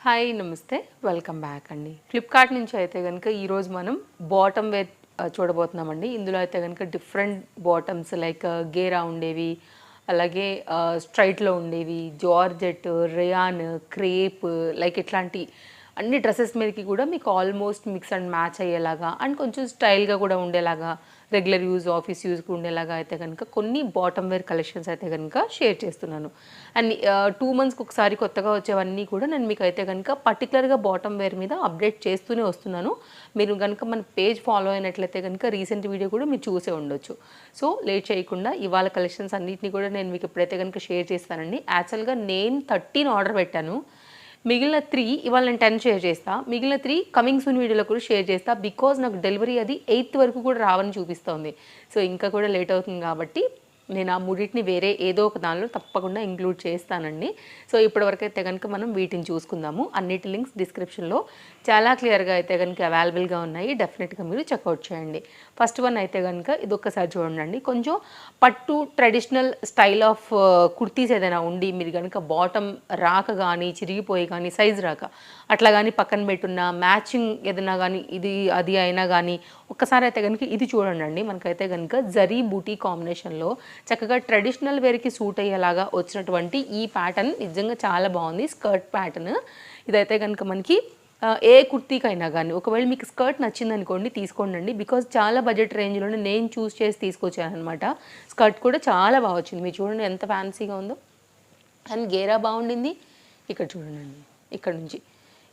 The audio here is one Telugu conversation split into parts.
హాయ్ నమస్తే వెల్కమ్ బ్యాక్ అండి. ఫ్లిప్కార్ట్ నుంచి అయితే కనుక ఈరోజు మనం బాటమ్ వేర్ చూడబోతున్నామండి. ఇందులో అయితే కనుక డిఫరెంట్ బాటమ్స్ లైక్ గేరా ఉండేవి, అలాగే స్ట్రైట్లో ఉండేవి, జార్జెట్, రేయాన్, క్రేప్ లైక్ ఇట్లాంటి అన్ని డ్రెస్సెస్ మీదకి కూడా మీకు ఆల్మోస్ట్ మిక్స్ అండ్ మ్యాచ్ అయ్యేలాగా అండ్ కొంచెం స్టైల్గా కూడా ఉండేలాగా రెగ్యులర్ యూజ్ ఆఫీస్ యూజ్కి ఉండేలాగా అయితే కనుక కొన్ని బాటమ్ వేర్ కలెక్షన్స్ అయితే కనుక షేర్ చేస్తున్నాను. అండ్ 2 మంత్స్కి ఒకసారి కొత్తగా వచ్చేవన్నీ కూడా నేను మీకు అయితే కనుక పర్టికులర్గా బాటమ్ వేర్ మీద అప్డేట్ చేస్తూనే వస్తున్నాను. మీరు కనుక మన పేజ్ ఫాలో అయినట్లయితే కనుక రీసెంట్ వీడియో కూడా మీరు చూసే ఉండొచ్చు. సో లేట్ చేయకుండా ఇవాళ కలెక్షన్స్ అన్నింటినీ కూడా నేను మీకు ఎప్పుడైతే కనుక షేర్ చేస్తానండి. యాక్చువల్గా నేను 13 ఆర్డర్ పెట్టాను. మిగిలిన 3 ఇవాళ నేను 10 షేర్ చేస్తా. మిగిలిన 3 కమింగ్ సూన్ వీడియోలో కూడా షేర్ చేస్తా. బికాజ్ నాకు డెలివరీ అది 8th వరకు కూడా రావని చూపిస్తోంది. సో ఇంకా కూడా లేట్ అవుతుంది కాబట్టి నేను ఆ మూడింటిని వేరే ఏదో ఒక దానిలో తప్పకుండా ఇంక్లూడ్ చేస్తానండి. సో ఇప్పటివరకు అయితే కనుక మనం వీటిని చూసుకుందాము. అన్నిటి లింక్స్ డిస్క్రిప్షన్లో చాలా క్లియర్గా అయితే కనుక అవైలబుల్గా ఉన్నాయి. డెఫినెట్గా మీరు చెక్అవుట్ చేయండి. ఫస్ట్ వన్ అయితే కనుక ఇది ఒక్కసారి చూడండి. కొంచెం పట్టు ట్రెడిషనల్ స్టైల్ ఆఫ్ కుర్తీస్ ఏదైనా ఉండి మీరు కనుక బాటమ్ రాక కానీ చిరిగిపోయి కానీ సైజ్ రాక అట్లా కానీ పక్కన పెట్టున్న మ్యాచింగ్ ఏదైనా కానీ ఇది అది అయినా కానీ ఒక్కసారి అయితే కనుక ఇది చూడండి. మనకైతే కనుక జరీ బూటీ కాంబినేషన్లో చక్కగా ట్రెడిషనల్ వేర్కి సూట్ అయ్యేలాగా వచ్చినటువంటి ఈ ప్యాటర్న్ నిజంగా చాలా బాగుంది. స్కర్ట్ ప్యాటర్న్ ఇదైతే కనుక మనకి ఏ కుర్తీకైనా కానీ ఒకవేళ మీకు స్కర్ట్ నచ్చిందనుకోండి తీసుకోండి. బికాజ్ చాలా బడ్జెట్ రేంజ్లోనే నేను చూస్ చేసి తీసుకొచ్చాను అనమాట. స్కర్ట్ కూడా చాలా బాగా వచ్చింది. మీరు చూడండి ఎంత ఫ్యాన్సీగా ఉందో. అండ్ గేరా బాగుండింది. ఇక్కడ చూడండి,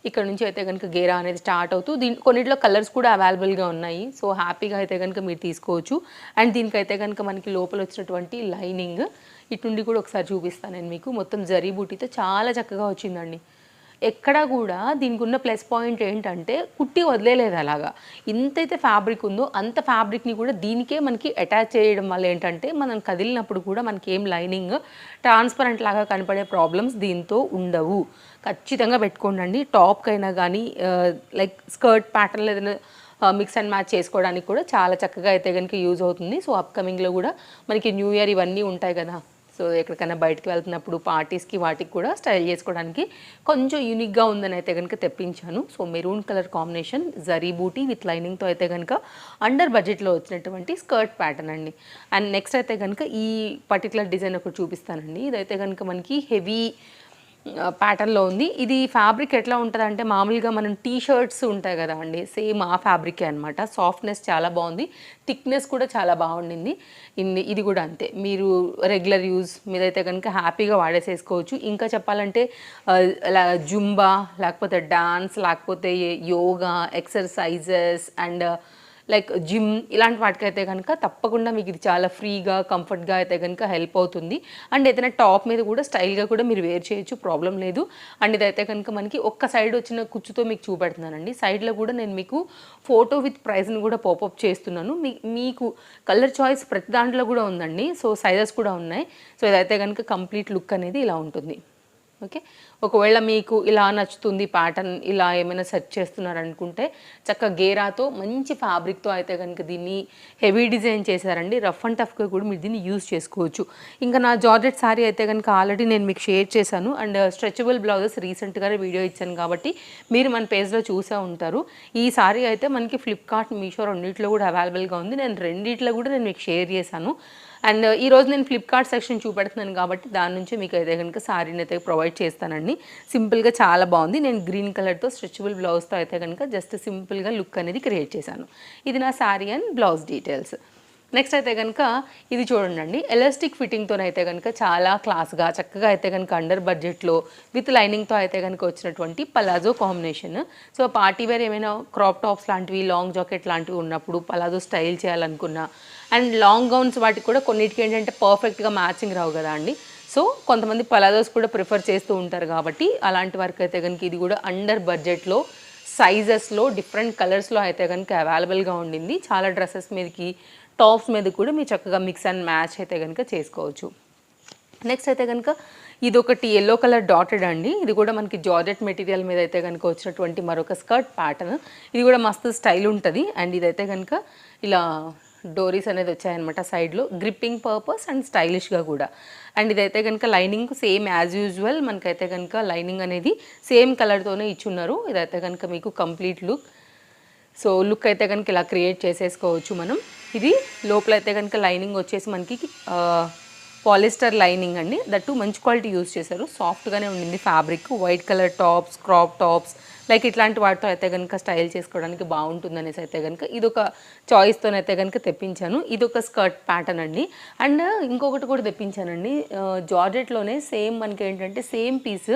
ఇక్కడ నుంచి అయితే కనుక గేరా అనేది స్టార్ట్ అవుతూ కొన్నిట్లో కలర్స్ కూడా అవైలబుల్గా ఉన్నాయి. సో హ్యాపీగా అయితే కనుక మీరు తీసుకోవచ్చు. అండ్ దీనికైతే కనుక మనకి లోపల వచ్చినటువంటి లైనింగ్ ఇటుండి కూడా ఒకసారి చూపిస్తాను నేను మీకు. మొత్తం జరీ బూటీతో చాలా చక్కగా వచ్చిందండి. ఎక్కడ కూడా దీనికి ఉన్న ప్లస్ పాయింట్ ఏంటంటే కుట్టి వదిలేదు. అలాగా ఇంతైతే ఫ్యాబ్రిక్ ఉందో అంత ఫ్యాబ్రిక్ని కూడా దీనికే మనకి అటాచ్ చేయడం వల్ల ఏంటంటే మనం కదిలినప్పుడు కూడా మనకి ఏం లైనింగ్ ట్రాన్స్పరెంట్ లాగా కనపడే ప్రాబ్లమ్స్ దీంతో ఉండవు. ఖచ్చితంగా పెట్టుకోండి. టాప్కైనా కానీ లైక్ స్కర్ట్ ప్యాటర్న్లో ఏదైనా మిక్స్ అండ్ మ్యాచ్ చేసుకోవడానికి కూడా చాలా చక్కగా అయితే కనుక యూజ్ అవుతుంది. సో అప్కమింగ్లో కూడా మనకి న్యూ ఇయర్ ఇవన్నీ ఉంటాయి కదా. సో ఎక్కడికైనా బయటకు వెళ్తున్నప్పుడు పార్టీస్కి వాటికి కూడా స్టైల్ చేసుకోవడానికి కొంచెం యూనిక్గా ఉందని అయితే కనుక తెప్పించాను. So maroon colour combination zari booti with లైనింగ్తో అయితే కనుక అండర్ బడ్జెట్లో వచ్చినటువంటి స్కర్ట్ ప్యాటర్న్ అండి. అండ్ నెక్స్ట్ అయితే కనుక ఈ పర్టికులర్ డిజైన్ ఒకటి చూపిస్తానండి. ఇదైతే కనుక మనకి హెవీ ప్యాటర్న్లో ఉంది. ఇది ఫ్యాబ్రిక్ ఎట్లా ఉంటుంది అంటే మామూలుగా మనం టీ షర్ట్స్ ఉంటాయి కదా అండి, సేమ్ ఆ ఫ్యాబ్రికే అనమాట. సాఫ్ట్నెస్ చాలా బాగుంది, థిక్నెస్ కూడా చాలా బాగుండింది. ఇది కూడా అంతే. మీరు రెగ్యులర్ యూజ్ మీదైతే కనుక హ్యాపీగా వాడేసేసుకోవచ్చు. ఇంకా చెప్పాలంటే జుంబా లేకపోతే డాన్స్ లేకపోతే yoga exercises and like gym ఇలాంటి వాటికైతే కనుక తప్పకుండా మీకు ఇది చాలా ఫ్రీగా కంఫర్ట్గా అయితే కనుక హెల్ప్ అవుతుంది. అండ్ ఏదైనా టాప్ మీద కూడా స్టైల్గా కూడా మీరు వేర్ చేయొచ్చు, ప్రాబ్లం లేదు. అండ్ ఇదైతే కనుక మనకి ఒక్క సైడ్ వచ్చిన కుచ్చుతో మీకు చూపెడుతున్నానండి. సైడ్లో కూడా నేను మీకు ఫోటో విత్ ప్రైస్ని కూడా పాపప్ చేస్తున్నాను. మీకు కలర్ చాయిస్ ప్రతి దాంట్లో కూడా ఉందండి. సో సైజెస్ కూడా ఉన్నాయి. సో ఇదైతే కనుక కంప్లీట్ లుక్ అనేది ఇలా ఉంటుంది. ఓకే, ఒకవేళ మీకు ఇలా నచ్చుతుంది ప్యాటర్న్, ఇలా ఏమైనా సెర్చ్ చేస్తున్నారనుకుంటే చక్కగా గేరాతో మంచి ఫ్యాబ్రిక్తో అయితే కనుక దీన్ని హెవీ డిజైన్ చేశారండి. రఫ్ అండ్ టఫ్గా కూడా మీరు దీన్ని యూజ్ చేసుకోవచ్చు. ఇంకా నా జార్జెట్ శారీ అయితే కనుక ఆల్రెడీ నేను మీకు షేర్ చేశాను. అండ్ స్ట్రెచబుల్ బ్లౌజెస్ రీసెంట్గానే వీడియో ఇచ్చాను కాబట్టి మీరు మన పేజ్లో చూసే ఉంటారు. ఈ శారీ అయితే మనకి ఫ్లిప్కార్ట్, మీషో రెండిట్లో కూడా అవైలబుల్గా ఉంది. నేను రెండిట్లో కూడా నేను మీకు షేర్ చేశాను. అండ్ ఈరోజు నేను ఫ్లిప్కార్ట్ సెక్షన్ చూపెడుతున్నాను కాబట్టి దాని నుంచి మీకు అయితే కనుక శారీని అయితే ప్రొవైడ్ చేస్తానండి. సింపుల్గా చాలా బాగుంది. నేను గ్రీన్ కలర్తో స్ట్రెచబుల్ బ్లౌజ్తో అయితే కనుక జస్ట్ సింపుల్గా లుక్ అనేది క్రియేట్ చేశాను. ఇది నా sari and blouse details. Next అయితే కనుక ఇది చూడండి. ఎలాస్టిక్ ఫిట్టింగ్తో అయితే కనుక చాలా క్లాస్గా చక్కగా అయితే కనుక అండర్ బడ్జెట్లో విత్ లైనింగ్తో అయితే కనుక వచ్చినటువంటి palazzo combination. So party wear ఏమైనా క్రాప్ టాప్స్ లాంటివి, లాంగ్ జాకెట్ లాంటివి ఉన్నప్పుడు పలాజో స్టైల్ చేయాలనుకున్నా అండ్ లాంగ్ గౌన్స్ వాటికి కూడా కొన్నిటికి ఏంటంటే పర్ఫెక్ట్గా మ్యాచింగ్ రావు కదా అండి. సో కొంతమంది పలాజోస్ కూడా ప్రిఫర్ చేస్తూ ఉంటారు కాబట్టి అలాంటి వరకు అయితే కనుక ఇది కూడా అండర్ బడ్జెట్లో సైజెస్లో డిఫరెంట్ కలర్స్లో అయితే కనుక అవైలబుల్గా ఉండింది. చాలా డ్రెస్సెస్ మీదకి టాప్స్ మీద కూడా మీరు చక్కగా మిక్స్ అండ్ మ్యాచ్ అయితే కనుక చేసుకోవచ్చు. నెక్స్ట్ అయితే కనుక ఇది ఒకటి ఎల్లో కలర్ డాటెడ్ అండి. ఇది కూడా మనకి జార్జెట్ మెటీరియల్ మీద అయితే కనుక వచ్చినటువంటి మరొక స్కర్ట్ ప్యాటర్న్. ఇది కూడా మస్తు స్టైల్ ఉంటుంది. అండ్ ఇదైతే కనుక ఇలా డోరీస్ అనేది వచ్చాయన్నమాట సైడ్లో, గ్రిప్పింగ్ పర్పస్ అండ్ స్టైలిష్గా కూడా. అండ్ ఇదైతే కనుక లైనింగ్ సేమ్ యాజ్ యూజువల్ మనకైతే కనుక లైనింగ్ అనేది సేమ్ కలర్తోనే ఇచ్చున్నారు. ఇదైతే కనుక మీకు కంప్లీట్ లుక్. సో లుక్ అయితే కనుక ఇలా క్రియేట్ చేసేసుకోవచ్చు మనం. ఇది లోపల అయితే కనుక లైనింగ్ వచ్చేసి మనకి పాలిస్టర్ లైనింగ్ అండి, దట్టు మంచి క్వాలిటీ యూజ్ చేశారు, సాఫ్ట్గానే ఉండింది fabric. White colour tops, crop tops like ఇట్లాంటి వాటితో అయితే కనుక స్టైల్ చేసుకోవడానికి బాగుంటుంది అనేసి అయితే కనుక ఇదొక చాయిస్తోనైతే కనుక తెప్పించాను. ఇదొక స్కర్ట్ ప్యాటర్న్ అండి. అండ్ ఇంకొకటి కూడా తెప్పించానండి, జార్జెట్లోనే సేమ్ మనకి ఏంటంటే సేమ్ పీస్,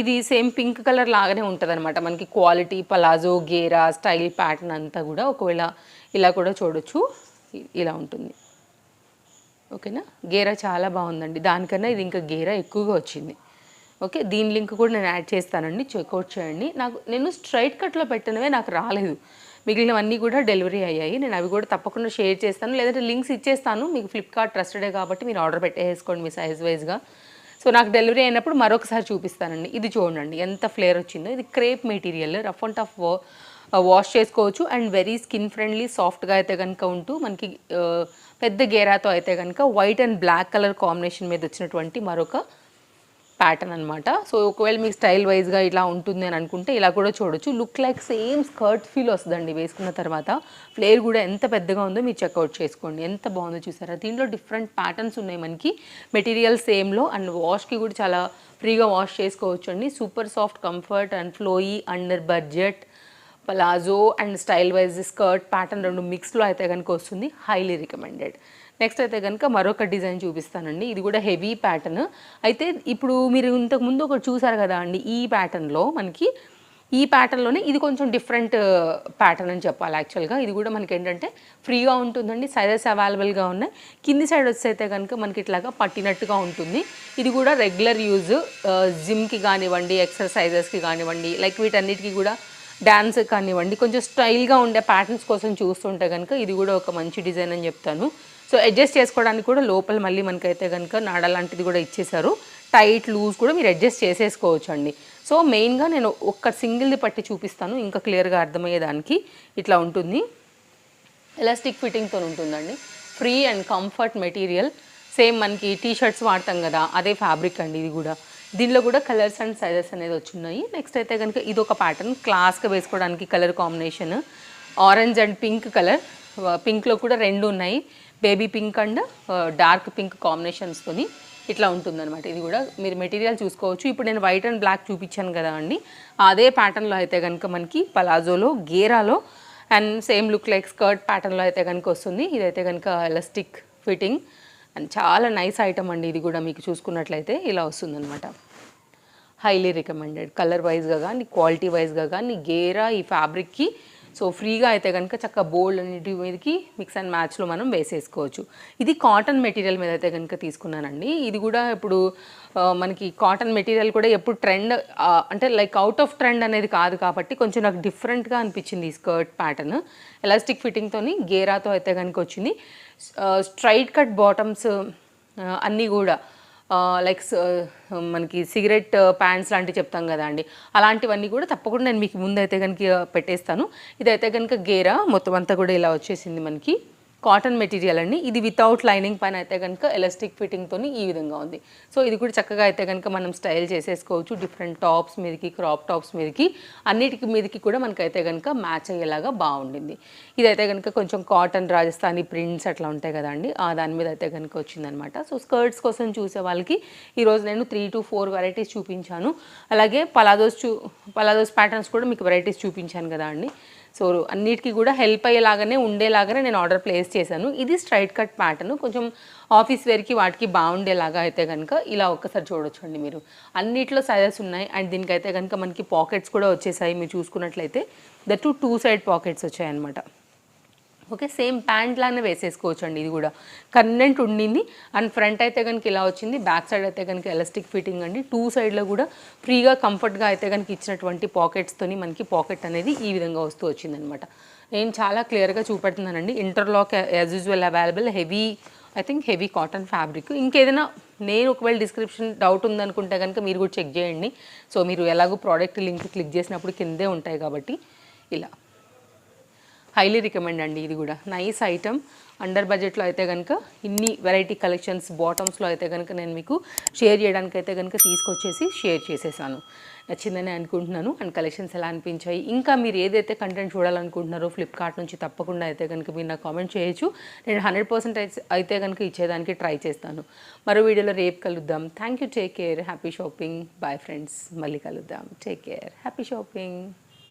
ఇది సేమ్ పింక్ కలర్ లాగానే ఉంటుంది అనమాట మనకి. క్వాలిటీ పలాజో గేరా స్టైల్ ప్యాటర్న్ అంతా కూడా ఒకవేళ ఇలా కూడా చూడొచ్చు, ఇలా ఉంటుంది. ఓకేనా, గేరా చాలా బాగుందండి, దానికన్నా ఇది ఇంకా గేరా ఎక్కువగా వచ్చింది. ఓకే, దీని లింక్ కూడా నేను యాడ్ చేస్తానండి, చెక్అవుట్ చేయండి. నేను స్ట్రైట్ కట్లో పెట్టినవే నాకు రాలేదు, మిగిలినవన్నీ కూడా డెలివరీ అయ్యాయి. నేను అవి కూడా తప్పకుండా షేర్ చేస్తాను, లేదంటే లింక్స్ ఇచ్చేస్తాను మీకు. ఫ్లిప్కార్ట్ ట్రస్టెడే కాబట్టి మీరు ఆర్డర్ పెట్టేసుకోండి మీ సైజ్ వైజ్గా. సో నాకు డెలివరీ అయినప్పుడు మరొకసారి చూపిస్తానండి. ఇది చూడండి ఎంత ఫ్లేర్ వచ్చిందో. ఇది crepe material, rough and tough wash చేసుకోవచ్చు అండ్ వెరీ స్కిన్ ఫ్రెండ్లీ, సాఫ్ట్గా అయితే కనుక ఉంటూ మనకి పెద్ద గేరాతో అయితే కనుక white and black colour combination మీద వచ్చినటువంటి మరొక ప్యాటర్న్ అనమాట. సో ఒకవేళ మీకు స్టైల్ వైజ్గా ఇలా ఉంటుంది అని అనుకుంటే ఇలా కూడా చూడొచ్చు. Look like same skirt feel వస్తుందండి వేసుకున్న తర్వాత. ఫ్లేర్ కూడా ఎంత పెద్దగా ఉందో మీరు చెక్అవుట్ చేసుకోండి, ఎంత బాగుందో చూసారా. దీంట్లో డిఫరెంట్ ప్యాటర్న్స్ ఉన్నాయి మనకి, మెటీరియల్ సేమ్లో. అండ్ వాష్కి కూడా చాలా ఫ్రీగా వాష్ చేసుకోవచ్చు అండి. Super soft, comfort and flowy, under budget, palazzo and style wise skirt pattern రెండు మిక్స్లో అయితే కనుక వస్తుంది. Highly recommended. నెక్స్ట్ అయితే కనుక మరొక డిజైన్ చూపిస్తానండి. ఇది కూడా హెవీ ప్యాటర్న్. అయితే ఇప్పుడు మీరు ఇంతకుముందు ఒకటి చూసారు కదా అండి, ఈ ప్యాటర్న్లో మనకి, ఈ ప్యాటర్న్లోనే ఇది కొంచెం డిఫరెంట్ ప్యాటర్న్ అని చెప్పాలి యాక్చువల్గా. ఇది కూడా మనకి ఏంటంటే ఫ్రీగా ఉంటుందండి, సైజెస్ అవైలబుల్గా ఉన్నాయి. కింది సైడ్ వచ్చైతే కనుక మనకి ఇట్లాగా పట్టినట్టుగా ఉంటుంది. ఇది కూడా రెగ్యులర్ యూజ్, జిమ్కి కానివ్వండి, ఎక్సర్సైజెస్కి కానివ్వండి, లైక్ వీటన్నిటికీ కూడా, డ్యాన్స్ కానివ్వండి, కొంచెం స్టైల్గా ఉండే ప్యాటర్న్స్ కోసం చూస్తుంటే కనుక ఇది కూడా ఒక మంచి డిజైన్ అని చెప్తాను. సో అడ్జస్ట్ చేసుకోవడానికి కూడా లోపల మళ్ళీ మనకైతే కనుక నాడ లాంటిది కూడా ఇచ్చేసారు. టైట్ లూజ్ కూడా మీరు అడ్జస్ట్ చేసేసుకోవచ్చు అండి. సో మెయిన్గా నేను ఒక్క సింగిల్ది పట్టి చూపిస్తాను ఇంకా క్లియర్గా అర్థమయ్యేదానికి. ఇట్లా ఉంటుంది, ఎలాస్టిక్ ఫిట్టింగ్తో ఉంటుందండి, free and comfort material. Same మనకి టీ షర్ట్స్ వాడతాం కదా అదే ఫ్యాబ్రిక్ అండి ఇది కూడా. దీనిలో కూడా కలర్స్ అండ్ సైజెస్ అనేది వచ్చున్నాయి. నెక్స్ట్ అయితే కనుక ఇది ఒక ప్యాటర్న్, క్లాస్గా వేసుకోవడానికి colour combination orange and pink colour. పింక్లో కూడా రెండు ఉన్నాయి, baby pink and dark pink కాంబినేషన్స్తోని ఇట్లా ఉంటుందన్నమాట. ఇది కూడా మీరు మెటీరియల్ చూసుకోవచ్చు. ఇప్పుడు నేను వైట్ అండ్ బ్లాక్ చూపించాను కదా అండి, అదే ప్యాటర్న్లో అయితే కనుక మనకి పలాజోలో గేరాలో and same look like skirt ప్యాటర్న్లో అయితే కనుక వస్తుంది. ఇదైతే కనుక ఎలాస్టిక్ ఫిట్టింగ్ అండ్ చాలా నైస్ ఐటమ్ అండి. ఇది కూడా మీకు చూసుకున్నట్లయితే ఇలా వస్తుందన్నమాట. హైలీ రికమెండెడ్, కలర్ వైజ్గా కానీ క్వాలిటీ వైజ్గా కానీ గేరా ఈ ఫ్యాబ్రిక్కి. సో ఫ్రీగా అయితే కనుక చక్క బోల్డ్ అన్నిటి మీదకి మిక్స్ అండ్ మ్యాచ్లో మనం వేసేసుకోవచ్చు. ఇది కాటన్ మెటీరియల్ మీద అయితే కనుక తీసుకున్నానండి. ఇది కూడా ఇప్పుడు మనకి కాటన్ మెటీరియల్ కూడా ఎప్పుడు ట్రెండ్ అంటే లైక్ అవుట్ ఆఫ్ ట్రెండ్ అనేది కాదు కాబట్టి కొంచెం నాకు డిఫరెంట్గా అనిపించింది ఈ స్కర్ట్ ప్యాటర్న్. ఎలాస్టిక్ ఫిట్టింగ్తోని గేరాతో అయితే కనుక వచ్చింది. స్ట్రైట్ కట్ బాటమ్స్ అన్నీ కూడా లైక్ మనకి సిగరెట్ ప్యాంట్స్ లాంటివి చెప్తాం కదా అండి, అలాంటివన్నీ కూడా తప్పకుండా నేను మీకు ముందైతే కనుక పెట్టేస్తాను. ఇదైతే కనుక గేరా మొత్తం అంతా కూడా ఇలా వచ్చేసింది మనకి. కాటన్ మెటీరియల్ అండి. ఇది వితౌట్ లైనింగ్ పైన అయితే కనుక ఎలాస్టిక్ ఫిట్టింగ్తో ఈ విధంగా ఉంది. సో ఇది కూడా చక్కగా అయితే కనుక మనం స్టైల్ చేసేసుకోవచ్చు. డిఫరెంట్ టాప్స్ మీదకి, క్రాప్ టాప్స్ మీదకి, అన్నిటికి మీదకి కూడా మనకైతే కనుక మ్యాచ్ అయ్యేలాగా బాగుండింది. ఇదైతే కనుక కొంచెం కాటన్ రాజస్థానీ ప్రింట్స్ అట్లా ఉంటాయి కదా అండి, దాని మీద అయితే కనుక వచ్చిందనమాట. సో స్కర్ట్స్ కోసం చూసే వాళ్ళకి ఈరోజు నేను 3 to 4 వెరైటీస్ చూపించాను. అలాగే పలాజోస్ ప్యాటర్న్స్ కూడా మీకు వెరైటీస్ చూపించాను కదా అండి. సో అన్నిటికీ కూడా హెల్ప్ అయ్యేలాగానే ఉండేలాగానే నేను ఆర్డర్ ప్లేస్ చేశాను. ఇది స్ట్రైట్ కట్ ప్యాటర్న్, కొంచెం ఆఫీస్ వేర్కి వాటికి బాగుండేలాగా అయితే కనుక ఇలా ఒక్కసారి చూడొచ్చండి మీరు. అన్నిట్లో సైజెస్ ఉన్నాయి అండ్ దీనికైతే కనుక మనకి పాకెట్స్ కూడా వచ్చేసాయి. మీరు చూసుకున్నట్లయితే దట్ 2 side పాకెట్స్ వచ్చాయన్నమాట. ఓకే, సేమ్ ప్యాంట్ లానే వేసేసుకోవచ్చు అండి. ఇది కూడా కన్వెంట్ ఉండింది. అండ్ ఫ్రంట్ అయితే కనుక ఇలా వచ్చింది, బ్యాక్ సైడ్ అయితే కనుక ఎలాస్టిక్ ఫిట్టింగ్ అండి. 2 sideలో కూడా ఫ్రీగా కంఫర్ట్గా అయితే కనుక ఇచ్చినటువంటి పాకెట్స్తోని మనకి పాకెట్ అనేది ఈ విధంగా వస్తూ వచ్చిందనమాట. నేను చాలా క్లియర్గా చూపెడుతున్నానండి. Interlock as usual available, heavy I think heavy cotton fabric. ఇంకేదైనా నేను ఒకవేళ డిస్క్రిప్షన్ డౌట్ ఉందనుకుంటే కనుక మీరు కూడా చెక్ చేయండి. సో మీరు ఎలాగో ప్రోడక్ట్ లింక్ క్లిక్ చేసినప్పుడు కిందే ఉంటాయి కాబట్టి ఇలా హైలీ రికమెండ్ అండి ఇది కూడా. Nice item. అండర్ బడ్జెట్లో అయితే కనుక ఇన్ని వెరైటీ కలెక్షన్స్ బాటమ్స్లో అయితే కనుక నేను మీకు షేర్ చేయడానికి అయితే కనుక తీసుకొచ్చేసి షేర్ చేసేసాను. నచ్చిందని అనుకుంటున్నాను. అండ్ కలెక్షన్స్ ఎలా అనిపించాయి, ఇంకా మీరు ఏదైతే కంటెంట్ చూడాలనుకుంటున్నారో ఫ్లిప్కార్ట్ నుంచి తప్పకుండా అయితే కనుక మీరు నాకు కామెంట్ చేయొచ్చు. నేను 100% అయితే కనుక ఇచ్చేదానికి ట్రై చేస్తాను. మరో వీడియోలో రేపు కలుద్దాం. Thank you. Take care. Happy shopping. Bye friends. మళ్ళీ కలుద్దాం. Take care. Happy shopping.